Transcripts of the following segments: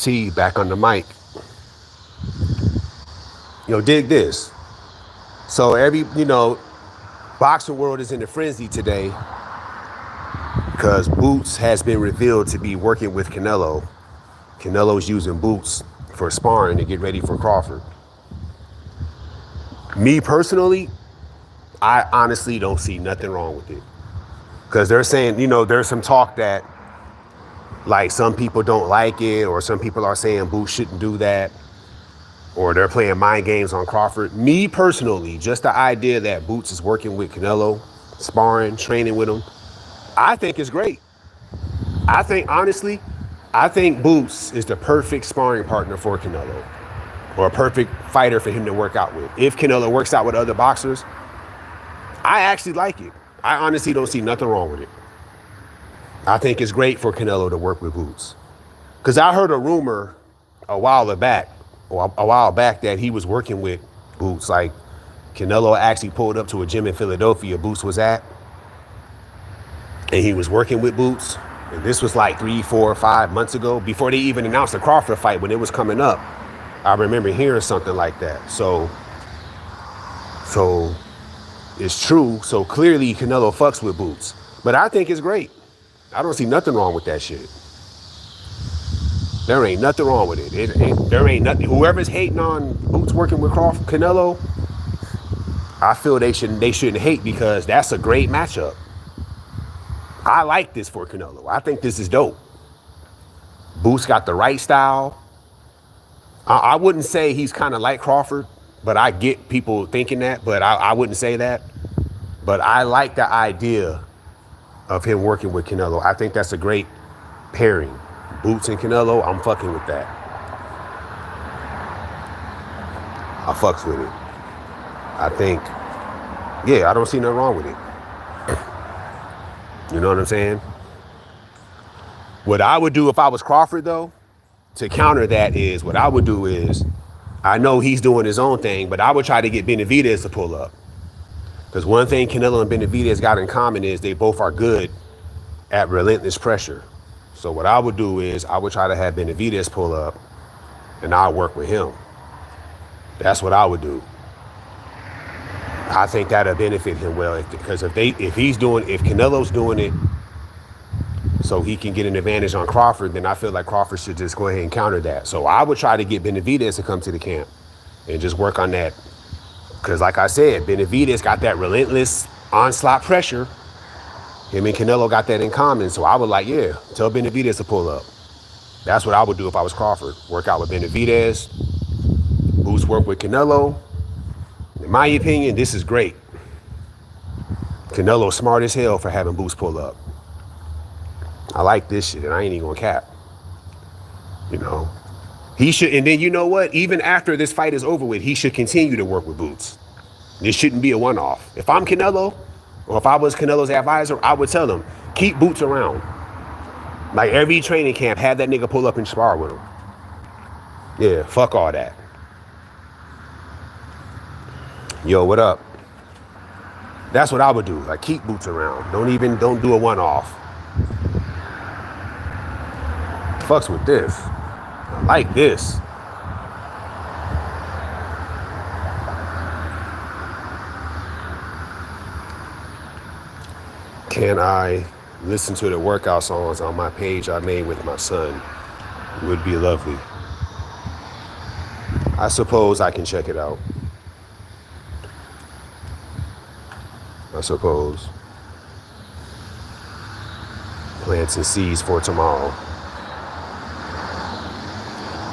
Solidus-T back on the mic. Dig this. So boxing world is in a frenzy today because Boots has been revealed to be working with Canelo. Canelo's using Boots for sparring to get ready for Crawford. Me personally, I honestly don't see nothing wrong with it. Because they're saying, there's some talk that like some people don't like it, or some people are saying Boots shouldn't do that, or they're playing mind games on Crawford. Me personally, just the idea that Boots is working with Canelo, sparring, training with him, I think it's great. Honestly, I think Boots is the perfect sparring partner for Canelo, or a perfect fighter for him to work out with. If Canelo works out with other boxers, I actually like it. I honestly don't see nothing wrong with it. I think it's great for Canelo to work with Boots. Because I heard a rumor a while back that he was working with Boots. Like, Canelo actually pulled up to a gym in Philadelphia Boots was at, and he was working with Boots. And this was like 3, 4, 5 months ago, before they even announced the Crawford fight, when it was coming up. I remember hearing something like that. So it's true. So clearly Canelo fucks with Boots. But I think it's great. I don't see nothing wrong with that shit. There ain't nothing wrong with it. There ain't nothing. Whoever's hating on Boots working with Canelo, I feel they shouldn't hate, because that's a great matchup. I like this for Canelo. I think this is dope. Boots got the right style. I wouldn't say he's kind of like Crawford, but I get people thinking that, but I wouldn't say that. But I like the idea of him working with Canelo. I think that's a great pairing. Boots and Canelo, I'm fucking with that. I fucks with it. I think, I don't see nothing wrong with it. You know what I'm saying? What I would do if I was Crawford, though, to counter that is, what I would do is, I know he's doing his own thing, but I would try to get Benavidez to pull up. Because one thing Canelo and Benavidez got in common is they both are good at relentless pressure. So what I would do is, I would try to have Benavidez pull up, and I'll work with him. That's what I would do. I think that'll benefit him well, because if Canelo's doing it so he can get an advantage on Crawford, then I feel like Crawford should just go ahead and counter that. So I would try to get Benavidez to come to the camp and just work on that. Because like I said, Benavidez got that relentless onslaught pressure. Him and Canelo got that in common. So I would tell Benavidez to pull up. That's what I would do if I was Crawford. Work out with Benavidez. Boots work with Canelo. In my opinion, this is great. Canelo's smart as hell for having Boots pull up. I like this shit, and I ain't even gonna cap. He should, and then you know what? Even after this fight is over with, he should continue to work with Boots. This shouldn't be a one-off. If I'm Canelo, or if I was Canelo's advisor, I would tell him, keep Boots around. Like, every training camp, have that nigga pull up and spar with him. Yeah, fuck all that. Yo, what up? That's what I would do. Like, keep Boots around. Don't do a one-off. Fucks with this. I like this. Can I listen to the workout songs on my page I made with my son? It would be lovely. I suppose I can check it out. I suppose. Plant some seeds for tomorrow.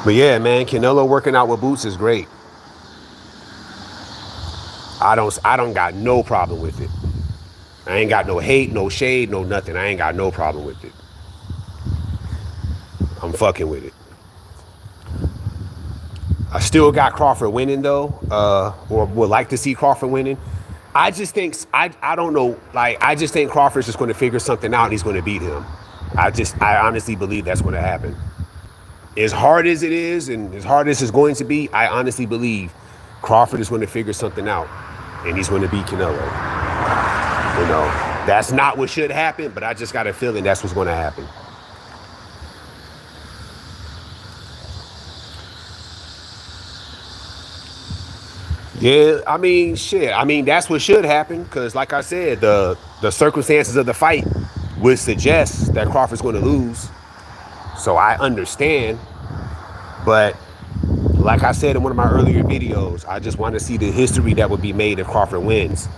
But yeah, man, Canelo working out with Boots is great. I don't got no problem with it. I ain't got no hate, no shade, no nothing. I ain't got no problem with it. I'm fucking with it. I still got Crawford winning though, or would like to see Crawford winning. I just think, I don't know, I just think Crawford's just going to figure something out and he's going to beat him. I honestly believe that's going to happen. As hard as it is and as hard as it's going to be, I honestly believe Crawford is going to figure something out and he's going to beat Canelo. That's not what should happen, but I just got a feeling that's what's going to happen. Yeah, I mean, shit. I mean, that's what should happen because, like I said, the circumstances of the fight would suggest that Crawford's going to lose. So I understand, but like I said in one of my earlier videos, I just want to see the history that would be made if Crawford wins.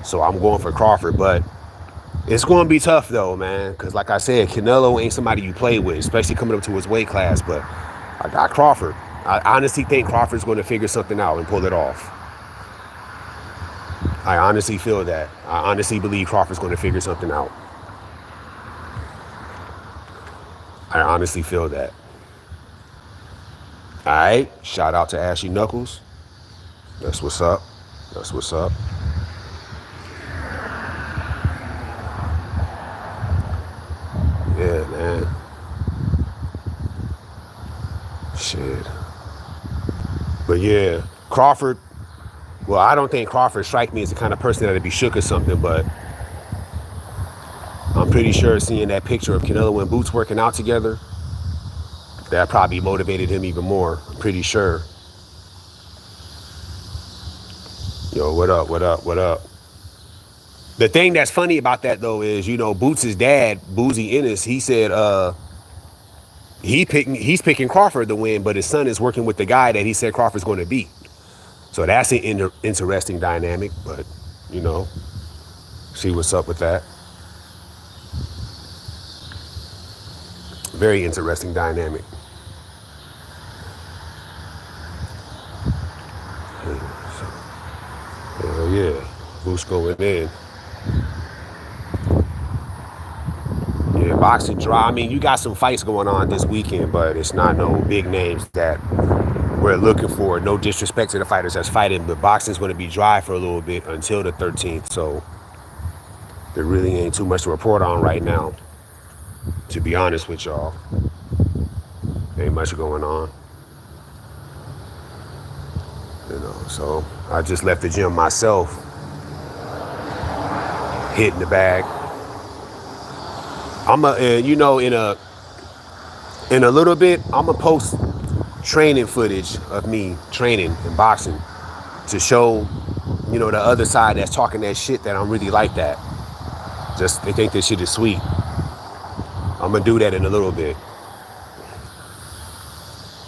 So I'm going for Crawford, but it's going to be tough though, man. Because like I said, Canelo ain't somebody you play with, especially coming up to his weight class. But I got Crawford. I honestly think Crawford's going to figure something out and pull it off. I honestly feel that. I honestly believe Crawford's going to figure something out. I honestly feel that. All right. Shout out to Ashy Knuckles. That's what's up. That's what's up. Yeah, man. Shit. But yeah, Crawford. Well, I don't think Crawford strike me as the kind of person that'd be shook or something, but I'm pretty sure seeing that picture of Canelo and Boots working out together, that probably motivated him even more. I'm pretty sure. Yo, what up, what up, what up? The thing that's funny about that though is, you know, Boots' dad, Boozy Ennis, he said he's picking Crawford to win, but his son is working with the guy that he said Crawford's going to beat. So that's an interesting dynamic, but you know, see what's up with that. Very interesting dynamic. Hell yeah, Boots going in. Yeah, boxing draw. I mean, you got some fights going on this weekend, but it's not no big names that we're looking for. No disrespect to the fighters that's fighting, but boxing's going to be dry for a little bit until the 13th. So there really ain't too much to report on right now, to be honest with y'all. Ain't much going on. You know, so I just left the gym myself, hitting the bag. You know, in a little bit, I'm gonna post training footage of me training and boxing to show, you know, the other side that's talking that shit that I'm really like that. Just they think this shit is sweet. I'm gonna do that in a little bit.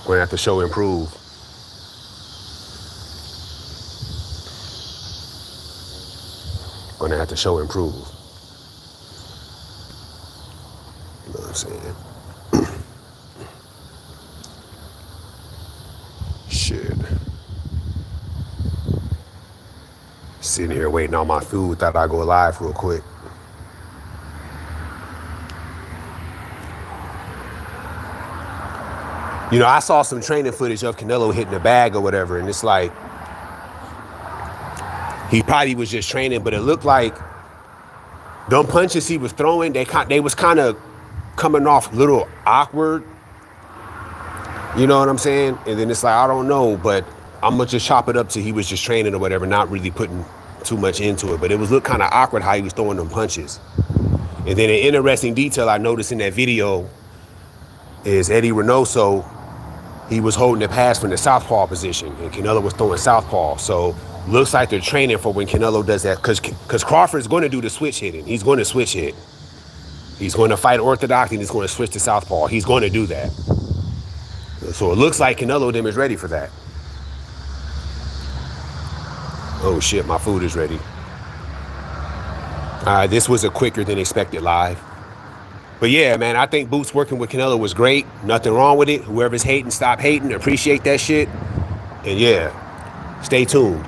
Gonna have to show improve. Gonna have to show improve. You know what I'm saying? Shit. Sitting here waiting on my food. Thought I'd go live real quick. You know, I saw some training footage of Canelo hitting the bag or whatever, and it's like he probably was just training, but it looked like them punches he was throwing, they was kind of coming off a little awkward. You know what I'm saying? And then it's like, I don't know, but I'm gonna just chop it up to he was just training or whatever, not really putting too much into it. But it was look kind of awkward how he was throwing them punches. And then an interesting detail I noticed in that video is Eddie Reynoso, he was holding the pass from the southpaw position, and Canelo was throwing southpaw. So looks like they're training for when Canelo does that, because Crawford's going to do the switch hitting. He's going to switch hit. He's going to fight orthodox, and he's going to switch to southpaw. He's going to do that. So it looks like Canelo them is ready for that. Oh shit, my food is ready. This was a quicker than expected live. But yeah, man, I think Boots working with Canelo was great. Nothing wrong with it. Whoever's hating, stop hating. Appreciate that shit. And yeah, stay tuned.